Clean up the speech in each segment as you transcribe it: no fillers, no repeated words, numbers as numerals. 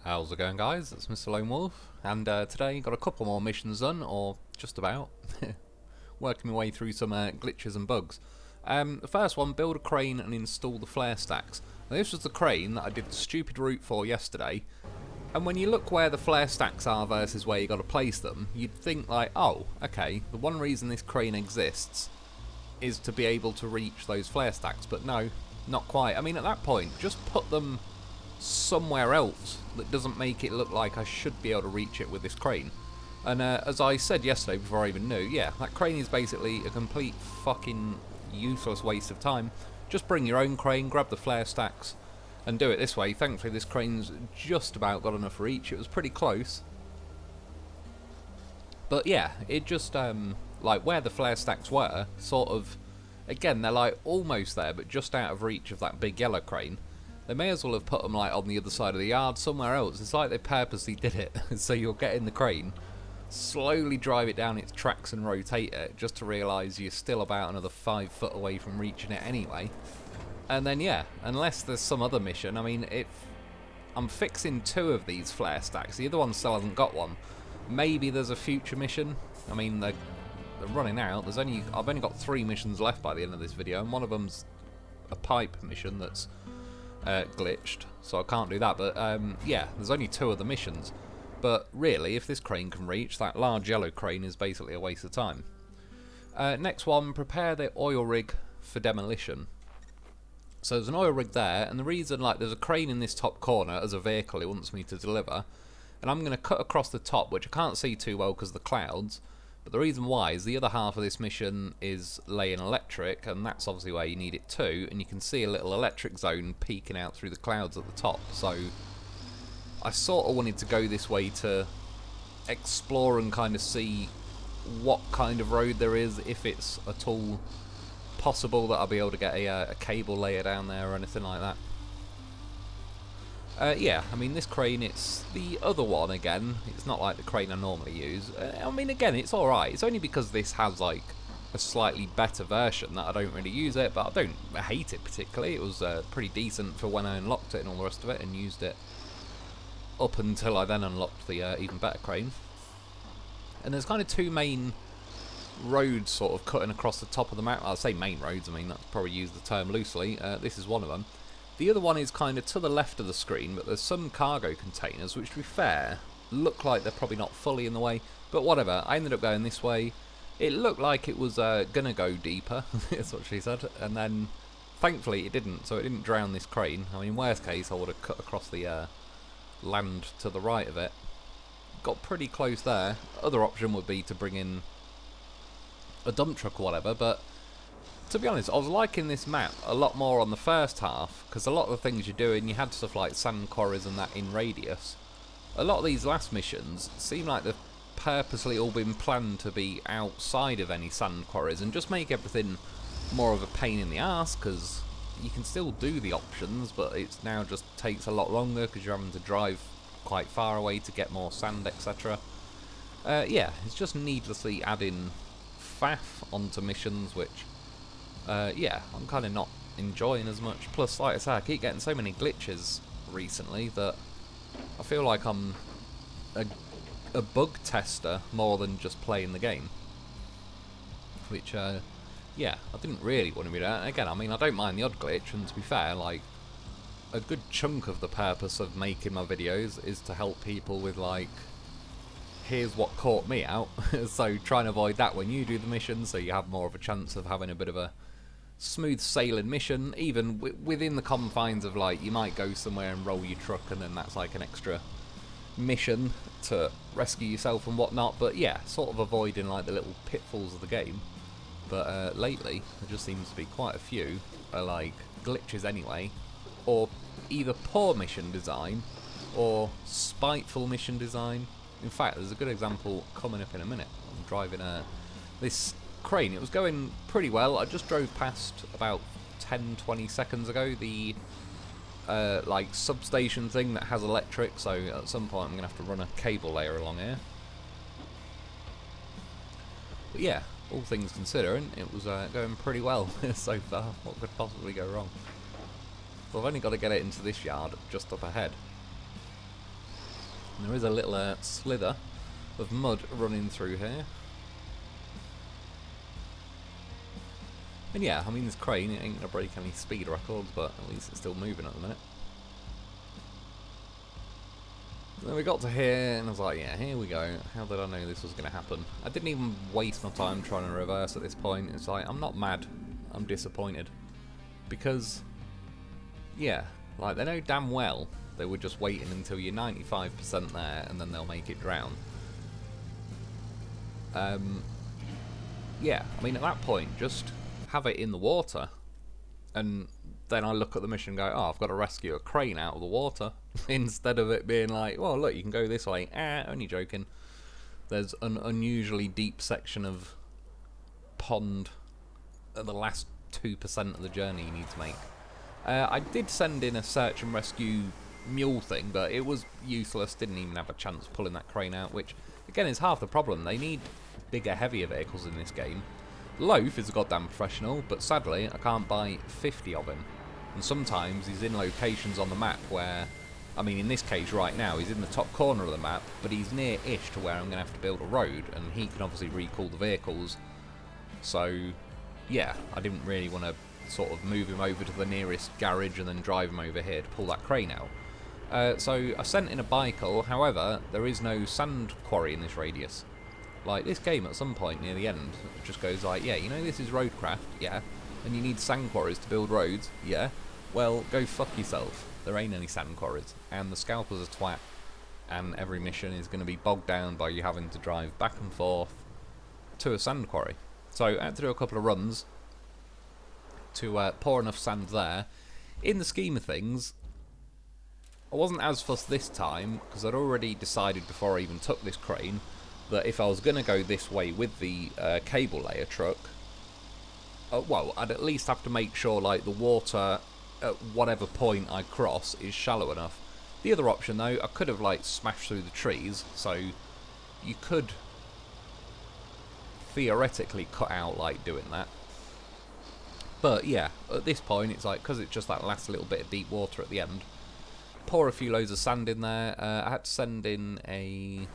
How's it going, guys? It's Mr. Lone Wolf, and today got a couple more missions done, or just about. Working my way through some glitches and bugs. The first one, build a crane and install the flare stacks. Now, this was the crane that I did the stupid route for yesterday, and when you look where the flare stacks are versus where you got to place them, you'd think like, oh, okay, the one reason this crane exists is to be able to reach those flare stacks, but no, not quite. I mean, at that point, just put them somewhere else that doesn't make it look like I should be able to reach it with this crane. And as I said yesterday before I even knew, yeah, that crane is basically a complete fucking useless waste of time. Just bring your own crane, grab the flare stacks, and do it this way. Thankfully this crane's just about got enough reach. It was pretty close. But yeah, it just, like where the flare stacks were, sort of, again, they're like almost there, but just out of reach of that big yellow crane. They may as well have put them like on the other side of the yard somewhere else. It's like they purposely did it. So you'll get in the crane, slowly drive it down its tracks and rotate it, just to realise you're still about another 5 foot away from reaching it anyway. And then yeah, unless there's some other mission, I mean, if I'm fixing 2 of these flare stacks, the other one still hasn't got one. Maybe there's a future mission. I mean, they're running out. I've only got 3 missions left by the end of this video, and one of them's a pipe mission that's glitched, so I can't do that. But yeah, there's only 2 of the missions. But really, if this crane can reach, that large yellow crane is basically a waste of time. Next one, prepare the oil rig for demolition. So there's an oil rig there, and the reason, like, there's a crane in this top corner as a vehicle it wants me to deliver, and I'm going to cut across the top, which I can't see too well because of the clouds. But the reason why is the other half of this mission is laying electric, and that's obviously where you need it too, and you can see a little electric zone peeking out through the clouds at the top. So I sort of wanted to go this way to explore and kind of see what kind of road there is, if it's at all possible that I'll be able to get a cable layer down there or anything like that. Yeah, I mean, this crane, it's the other one again. It's not like the crane I normally use. I mean, again, it's alright. It's only because this has, like, a slightly better version that I don't really use it, but I don't hate it particularly. It was pretty decent for when I unlocked it and all the rest of it, and used it up until I then unlocked the even better crane. And there's kind of 2 main roads sort of cutting across the top of the map. I'll say main roads, I mean, that's probably used the term loosely. This is one of them. The other one is kind of to the left of the screen, but there's some cargo containers, which, to be fair, look like they're probably not fully in the way, but whatever. I ended up going this way. It looked like it was gonna go deeper, that's what she said, and then thankfully it didn't, so it didn't drown this crane. I mean, worst case, I would have cut across the land to the right of it. Got pretty close there. Other option would be to bring in a dump truck or whatever, but to be honest, I was liking this map a lot more on the first half, because a lot of the things you're doing, you had stuff like sand quarries and that in radius. A lot of these last missions seem like they've purposely all been planned to be outside of any sand quarries, and just make everything more of a pain in the arse, because you can still do the options, but it now just takes a lot longer, because you're having to drive quite far away to get more sand, etc. Yeah, it's just needlessly adding faff onto missions, which yeah, I'm kind of not enjoying as much. Plus, like I say, I keep getting so many glitches recently that I feel like I'm a bug tester more than just playing the game. Which, yeah, I didn't really want to be doing. Again, I mean, I don't mind the odd glitch, and to be fair, like, a good chunk of the purpose of making my videos is to help people with, like, here's what caught me out. So try and avoid that when you do the mission, so you have more of a chance of having a bit of a smooth sailing mission, even within the confines of, like, you might go somewhere and roll your truck, and then that's like an extra mission to rescue yourself and whatnot. But yeah, sort of avoiding, like, the little pitfalls of the game. But lately there just seems to be quite a few like glitches anyway, or either poor mission design or spiteful mission design. In fact, there's a good example coming up in a minute. I'm driving this crane. It was going pretty well. I just drove past about 10-20 seconds ago the like substation thing that has electric, so at some point I'm going to have to run a cable layer along here. But yeah, all things considering, it was going pretty well so far. What could possibly go wrong? So I've only got to get it into this yard just up ahead. And there is a little slither of mud running through here. And yeah, I mean, this crane, it ain't going to break any speed records, but at least it's still moving at the minute. Then we got to here, and I was like, yeah, here we go. How did I know this was going to happen? I didn't even waste my time trying to reverse at this point. It's like, I'm not mad, I'm disappointed. Because, yeah, like, they know damn well they were just waiting until you're 95% there, and then they'll make it drown. Yeah, I mean, at that point, just have it in the water. And then I look at the mission and go, oh, I've got to rescue a crane out of the water. Instead of it being like, well, look, you can go this way. Only joking. There's an unusually deep section of pond at the last 2% of the journey you need to make. I did send in a search and rescue mule thing, but it was useless. Didn't even have a chance pulling that crane out, which, again, is half the problem. They need bigger, heavier vehicles in this game. Loaf is a goddamn professional, but sadly, I can't buy 50 of him. And sometimes he's in locations on the map where, I mean, in this case right now, he's in the top corner of the map, but he's near-ish to where I'm going to have to build a road, and he can obviously recall the vehicles. So, yeah, I didn't really want to sort of move him over to the nearest garage and then drive him over here to pull that crane out. So I sent in a bicycle, however, there is no sand quarry in this radius. Like, this game at some point near the end, it just goes like, yeah, you know this is Roadcraft, yeah, and you need sand quarries to build roads, yeah, well, go fuck yourself. There ain't any sand quarries, and the scalper's a twat, and every mission is going to be bogged down by you having to drive back and forth to a sand quarry. So I had to do a couple of runs to pour enough sand there. In the scheme of things, I wasn't as fussed this time, because I'd already decided before I even took this crane that if I was going to go this way with the cable layer truck, well, I'd at least have to make sure like the water at whatever point I cross is shallow enough. The other option though, I could have like smashed through the trees, so you could theoretically cut out like doing that. But yeah, at this point it's like, because it's just that last little bit of deep water at the end, pour a few loads of sand in there. I had to send in a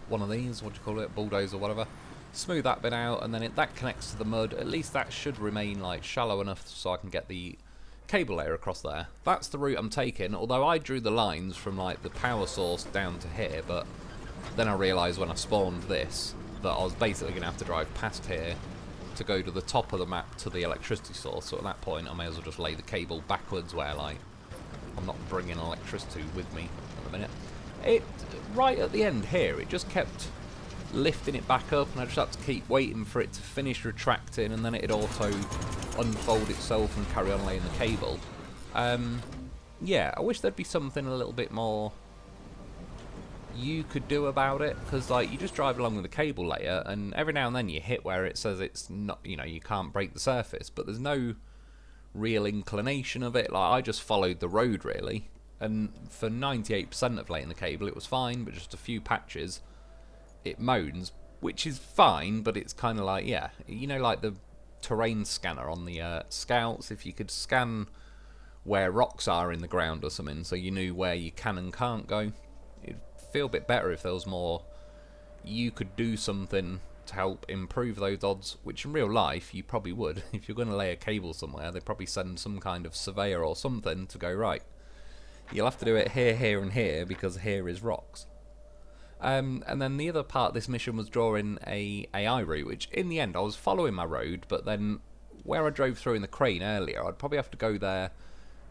one of these, what do you call it, bulldozer or whatever, smooth that bit out, and then that connects to the mud. At least that should remain like shallow enough so I can get the cable layer across there. That's the route I'm taking, although I drew the lines from like the power source down to here, but then I realised when I spawned this that I was basically going to have to drive past here to go to the top of the map to the electricity source. So at that point I may as well just lay the cable backwards, where like I'm not bringing electricity with me at the minute. It, right at the end here, it just kept lifting it back up, and I just had to keep waiting for it to finish retracting, and then it'd auto unfold itself and carry on laying the cable. Yeah, I wish there'd be something a little bit more you could do about it, because like you just drive along with the cable layer, and every now and then you hit where it says it's not, you know, you can't break the surface, but there's no real inclination of it. Like, I just followed the road really, and for 98% of laying the cable it was fine, but just a few patches it moans, which is fine, but it's kind of like, yeah, you know, like the terrain scanner on the scouts, if you could scan where rocks are in the ground or something so you knew where you can and can't go, it'd feel a bit better if there was more you could do something to help improve those odds, which in real life you probably would. If you're going to lay a cable somewhere, they'd probably send some kind of surveyor or something to go, right, you'll have to do it here, here and here because here is rocks. And then the other part of this mission was drawing a AI route, which in the end I was following my road, but then where I drove through in the crane earlier, I'd probably have to go there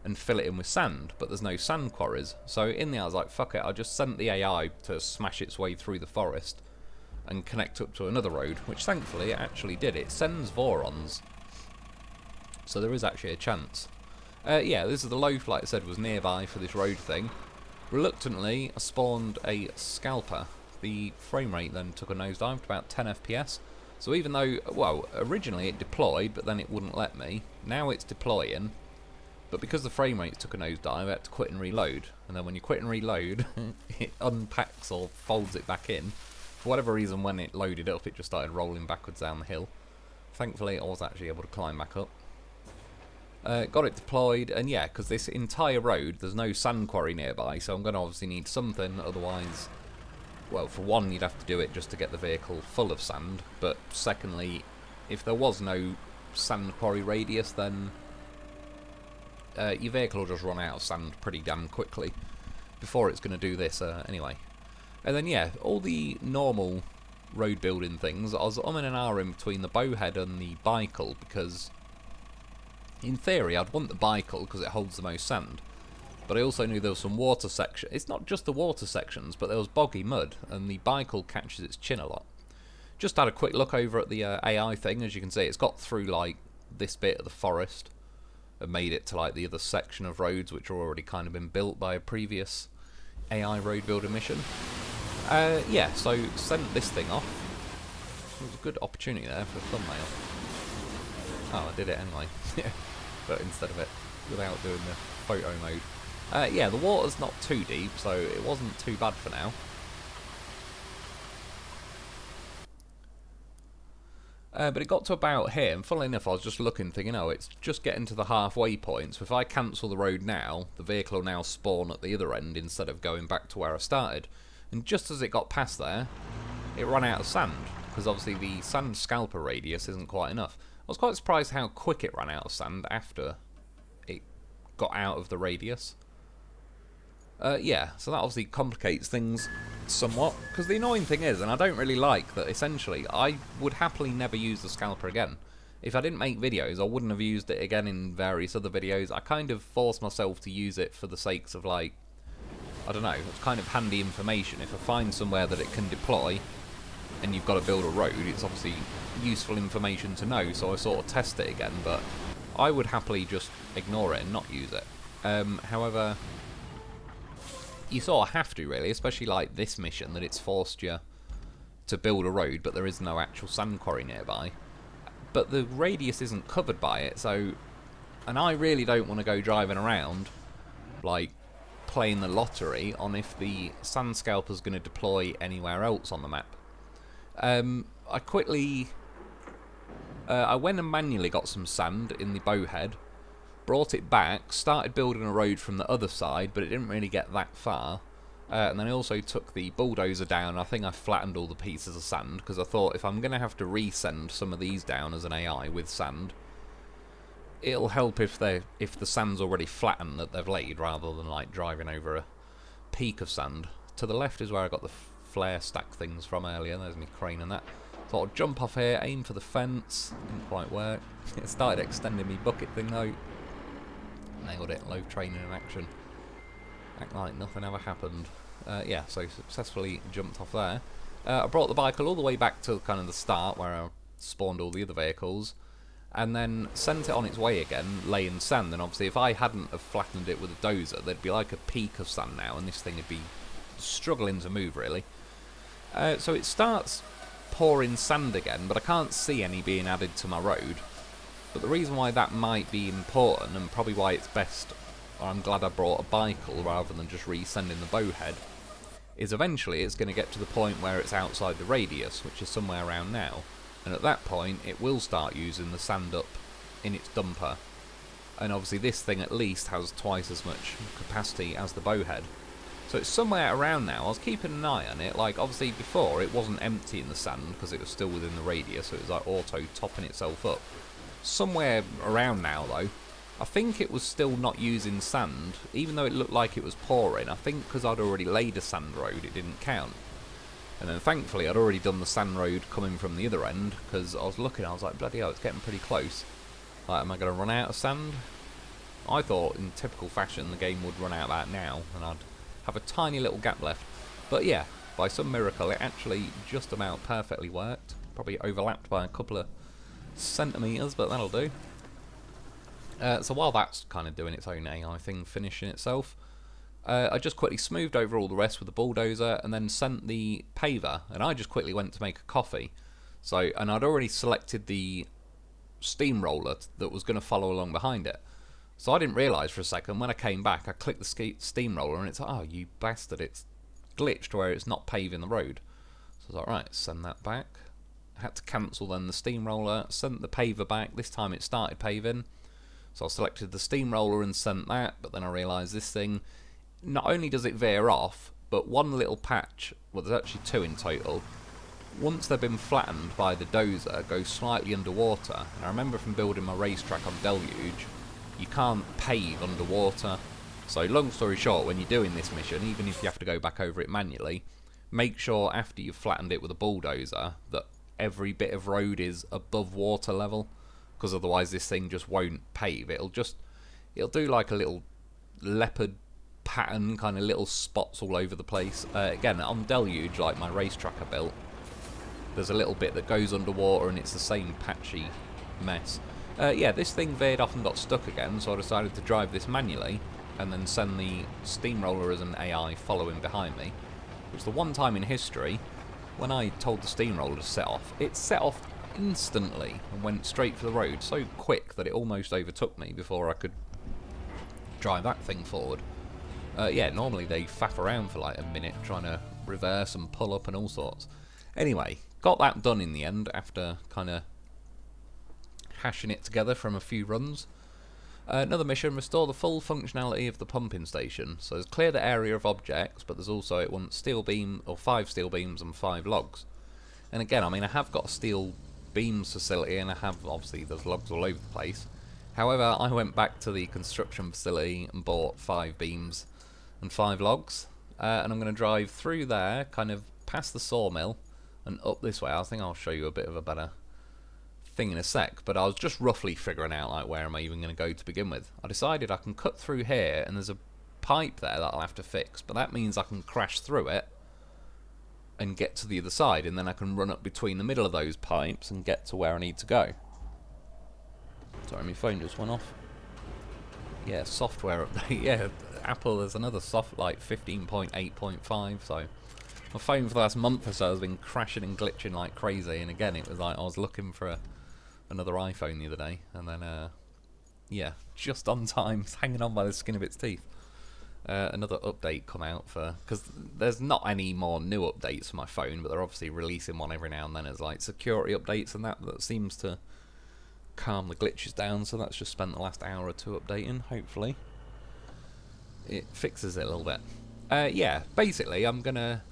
and fill it in with sand, but there's no sand quarries. So in the end I was like, fuck it, I just sent the AI to smash its way through the forest and connect up to another road, which thankfully it actually did. It sends Vorons, so there is actually a chance. Yeah, this is the loaf, like I said, was nearby for this road thing. Reluctantly, I spawned a scalper. The frame rate then took a nosedive to about 10 FPS. So even though, well, originally it deployed, but then it wouldn't let me. Now it's deploying, but because the frame rate took a nosedive, I had to quit and reload. And then when you quit and reload, it unpacks or folds it back in. For whatever reason, when it loaded up, it just started rolling backwards down the hill. Thankfully, I was actually able to climb back up. Got it deployed, and yeah, because this entire road, there's no sand quarry nearby, so I'm going to obviously need something, otherwise, well, for one, you'd have to do it just to get the vehicle full of sand, but secondly, if there was no sand quarry radius, then your vehicle will just run out of sand pretty damn quickly before it's going to do this anyway. And then yeah, all the normal road building things, I was umming and ahhing between the bowhead and the bicycle, because in theory I'd want the bicycle because it holds the most sand, but I also knew there was some water section. It's not just the water sections, but there was boggy mud, and the bicycle catches its chin a lot. Just had a quick look over at the AI thing. As you can see, it's got through like this bit of the forest and made it to like the other section of roads which are already kind of been built by a previous AI road builder mission. Yeah, so sent this thing off. It was a good opportunity there for a thumbnail. Oh, I did it anyway. But instead of it, without doing the photo mode. Yeah, the water's not too deep, so it wasn't too bad for now. But it got to about here, and funnily enough I was just looking thinking, oh, it's just getting to the halfway point, so if I cancel the road now, the vehicle will now spawn at the other end instead of going back to where I started. And just as it got past there, it ran out of sand, because obviously the sand scalper radius isn't quite enough. I was quite surprised how quick it ran out of sand after it got out of the radius. Yeah, so that obviously complicates things somewhat, because the annoying thing is, and I don't really like that, essentially I would happily never use the scalper again. If I didn't make videos, I wouldn't have used it again in various other videos. I kind of forced myself to use it for the sakes of, like, I don't know, it's kind of handy information. If I find somewhere that it can deploy and you've got to build a road, it's obviously useful information to know, so I sort of test it again, but I would happily just ignore it and not use it. However, you sort of have to, really, especially like this mission, that it's forced you to build a road, but there is no actual sand quarry nearby. But the radius isn't covered by it, so... And I really don't want to go driving around, like, playing the lottery on if the sand scalper's going to deploy anywhere else on the map. I quickly... I went and manually got some sand in the bowhead, brought it back, started building a road from the other side, but it didn't really get that far. And then I also took the bulldozer down. I think I flattened all the pieces of sand, because I thought if I'm going to have to resend some of these down as an AI with sand, it'll help if the sand's already flattened that they've laid, rather than like driving over a peak of sand. To the left is where I got the flare stack things from earlier. There's my crane and that. Thought I'd jump off here, aim for the fence. Didn't quite work. It started extending me bucket thing though. Nailed it. Low training in action. Act like nothing ever happened. Yeah, so successfully jumped off there. I brought the bicycle all the way back to kind of the start where I spawned all the other vehicles, and then sent it on its way again, laying sand. And obviously if I hadn't have flattened it with a dozer, there'd be like a peak of sand now, and this thing would be struggling to move really. So it starts pouring sand again, but I can't see any being added to my road. But the reason why that might be important, and probably why it's best, or I'm glad I brought a bicycle rather than just resending the bowhead, is eventually it's going to get to the point where it's outside the radius, which is somewhere around now, and at that point it will start using the sand up in its dumper. And obviously this thing at least has twice as much capacity as the bowhead. So it's somewhere around now. I was keeping an eye on it. Like, obviously before it wasn't empty in the sand because it was still within the radius, so it was like auto topping itself up. Somewhere around now though, I think it was still not using sand, even though it looked like it was pouring. I think because I'd already laid a sand road, it didn't count. And then thankfully I'd already done the sand road coming from the other end, because I was looking, I was like, bloody hell, it's getting pretty close. Like, am I going to run out of sand? I thought in typical fashion the game would run out that now, and I'd have a tiny little gap left. But yeah, by some miracle it actually just about perfectly worked. Probably overlapped by a couple of centimetres, but that'll do. So while that's kind of doing its own AI thing, finishing itself, I just quickly smoothed over all the rest with the bulldozer and then sent the paver, and I just quickly went to make a coffee. So, and I'd already selected the steamroller that was going to follow along behind it. So I didn't realise for a second, when I came back, I clicked the steamroller and it's like, oh, you bastard, it's glitched where it's not paving the road. So I was like, right, send that back. I had to cancel then the steamroller, sent the paver back. This time it started paving. So I selected the steamroller and sent that, but then I realised this thing, not only does it veer off, but one little patch, well there's actually two in total, once they've been flattened by the dozer, goes slightly underwater. And I remember from building my racetrack on Deluge, you can't pave underwater. So long story short, when you're doing this mission, even if you have to go back over it manually, make sure after you've flattened it with a bulldozer that every bit of road is above water level, because otherwise this thing just won't pave. It'll do like a little leopard pattern, kind of little spots all over the place. Again, on Deluge, like my racetrack I built, there's a little bit that goes underwater and it's the same patchy mess. Yeah, this thing veered off and got stuck again, so I decided to drive this manually and then send the steamroller as an AI following behind me. It was the one time in history when I told the steamroller to set off, it set off instantly and went straight for the road, so quick that it almost overtook me before I could drive that thing forward. Yeah, normally they faff around for like a minute trying to reverse and pull up and all sorts. Anyway, got that done in the end after kind of hashing it together from a few runs. Another mission, restore the full functionality of the pumping station. So there's clear the area of objects, but there's also, it wants steel beam, or 5 steel beams and 5 logs. And again, I mean, I have got a steel beams facility, and I have, obviously, there's logs all over the place. However, I went back to the construction facility and bought 5 beams and 5 logs. And I'm going to drive through there, kind of past the sawmill, and up this way. I think I'll show you a bit of a better thing in a sec, but I was just roughly figuring out like where am I even going to go to begin with. I decided I can cut through here and there's a pipe there that I'll have to fix, but that means I can crash through it and get to the other side, and then I can run up between the middle of those pipes and get to where I need to go. Sorry, my phone just went off. Yeah, software update. Yeah, Apple, there's another soft, like 15.8.5, so my phone for the last month or so has been crashing and glitching like crazy, and again it was like I was looking for another iPhone the other day, and then yeah, just on time, hanging on by the skin of its teeth. Another update come out for, because there's not any more new updates for my phone, but they're obviously releasing one every now and then as like security updates and that seems to calm the glitches down, so that's just spent the last hour or two updating. Hopefully it fixes it a little bit. Yeah, basically I'm gonna,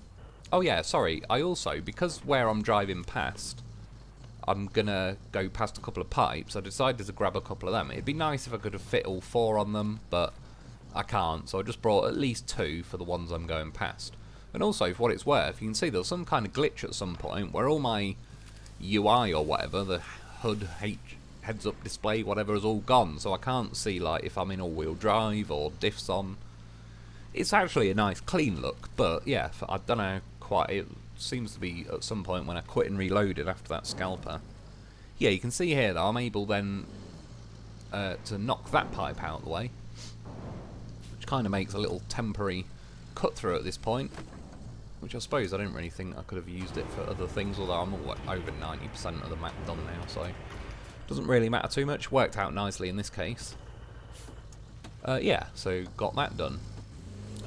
oh yeah, sorry, I also, because where I'm driving past, I'm gonna go past a couple of pipes, I decided to grab a couple of them. It'd be nice if I could have fit all 4 on them, but I can't, so I just brought at least 2 for the ones I'm going past. And also, for what it's worth, you can see there was some kind of glitch at some point where all my UI or whatever, the HUD, heads-up display, whatever, is all gone, so I can't see like if I'm in all-wheel drive or diffs on. It's actually a nice clean look, but yeah, I don't know quite, it seems to be at some point when I quit and reloaded after that scalper. Yeah, you can see here that I'm able then to knock that pipe out of the way, which kind of makes a little temporary cut through at this point, which I suppose I didn't really think I could have used it for other things, although I'm over 90% of the map done now, so it doesn't really matter too much. Worked out nicely in this case. Yeah, so got that done.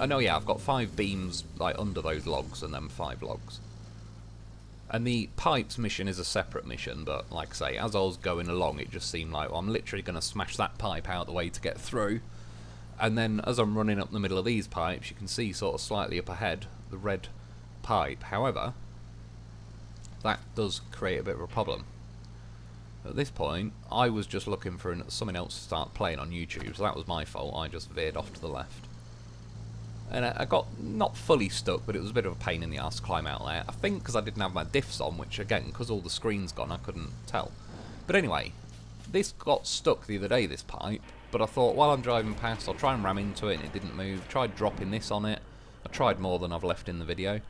Oh no, yeah, I've got 5 beams like under those logs and then 5 logs. And the pipes mission is a separate mission, but like I say, as I was going along it just seemed like, well, I'm literally going to smash that pipe out of the way to get through. And then as I'm running up the middle of these pipes, you can see sort of slightly up ahead the red pipe. However, that does create a bit of a problem. At this point, I was just looking for something else to start playing on YouTube, so that was my fault. I just veered off to the left. And I got not fully stuck, but it was a bit of a pain in the ass to climb out there. I think because I didn't have my diffs on, which again, because all the screen's gone, I couldn't tell. But anyway, this got stuck the other day, this pipe, but I thought while I'm driving past, I'll try and ram into it, and it didn't move. Tried dropping this on it. I tried more than I've left in the video.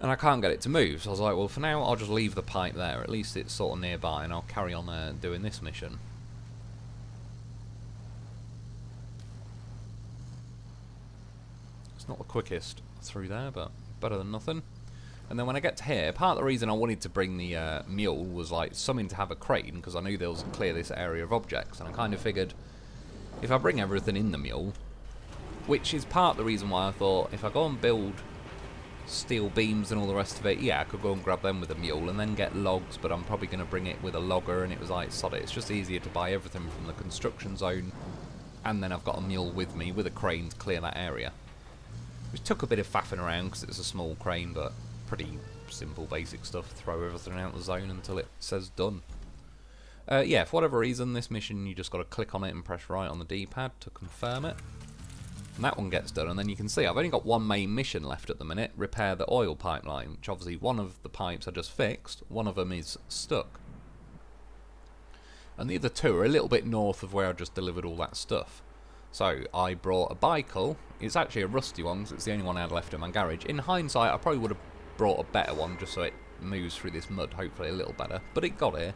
And I can't get it to move, so I was like, well, for now, I'll just leave the pipe there. At least it's sort of nearby, and I'll carry on doing this mission. It's not the quickest through there, but better than nothing. And then when I get to here, part of the reason I wanted to bring the mule was like something to have a crane, because I knew there was to clear this area of objects, and I kind of figured if I bring everything in the mule, which is part of the reason why I thought if I go and build steel beams and all the rest of it, yeah, I could go and grab them with a mule and then get logs, but I'm probably going to bring it with a logger, and it was like, sod it, it's just easier to buy everything from the construction zone, and then I've got a mule with me with a crane to clear that area. Which took a bit of faffing around because it's a small crane, but pretty simple basic stuff. Throw everything out of the zone until it says done. Yeah, for whatever reason, this mission you just got to click on it and press right on the D-pad to confirm it. And that one gets done, and then you can see I've only got one main mission left at the minute, repair the oil pipeline, which obviously one of the pipes I just fixed, one of them is stuck. And the other two are a little bit north of where I just delivered all that stuff. So I brought a bicycle. It's actually a rusty one, because it's the only one I had left in my garage. In hindsight, I probably would have brought a better one, just so it moves through this mud, hopefully a little better. But it got here.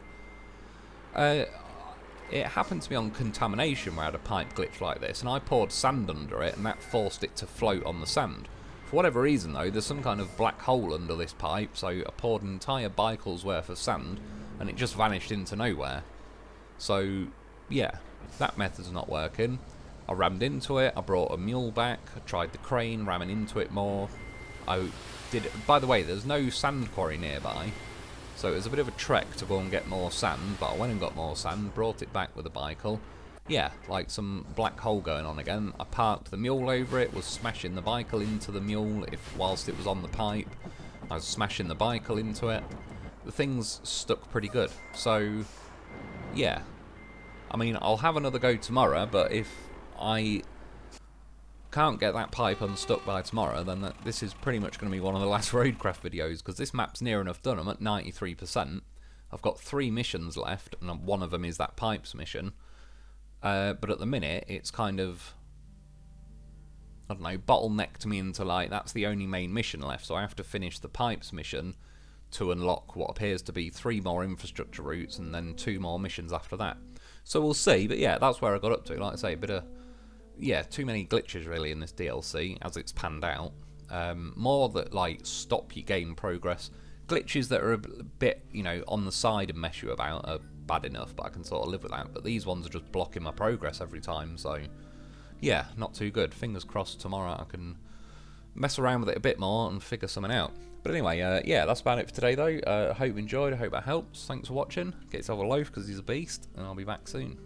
It happened to be on contamination where I had a pipe glitch like this, and I poured sand under it, and that forced it to float on the sand. For whatever reason, though, there's some kind of black hole under this pipe, so I poured an entire bicycle's worth of sand, and it just vanished into nowhere. So, yeah, that method's not working. I rammed into it, I brought a mule back, I tried the crane, ramming into it more. By the way, there's no sand quarry nearby, so it was a bit of a trek to go and get more sand, but I went and got more sand, brought it back with a bicycle. Yeah, like some black hole going on again. I parked the mule over it, was smashing the bicycle into the mule whilst it was on the pipe. I was smashing the bicycle into it. The thing's stuck pretty good, so yeah. I mean, I'll have another go tomorrow, but if I can't get that pipe unstuck by tomorrow, then this is pretty much going to be one of the last Roadcraft videos, because this map's near enough done. I'm at 93%. I've got 3 missions left, and one of them is that pipes mission. But at the minute, it's kind of, I don't know, bottlenecked me into like, that's the only main mission left, so I have to finish the pipes mission to unlock what appears to be 3 more infrastructure routes, and then 2 more missions after that. So we'll see, but yeah, that's where I got up to. Like I say, a bit of, yeah, too many glitches really in this DLC as it's panned out. More that like stop your game progress. Glitches that are a bit, you know, on the side and mess you about are bad enough, but I can sort of live with that. But these ones are just blocking my progress every time, so yeah, not too good. Fingers crossed tomorrow I can mess around with it a bit more and figure something out. But anyway, yeah, that's about it for today though. I hope you enjoyed, I hope that helps. Thanks for watching. Get yourself a loaf because he's a beast, and I'll be back soon.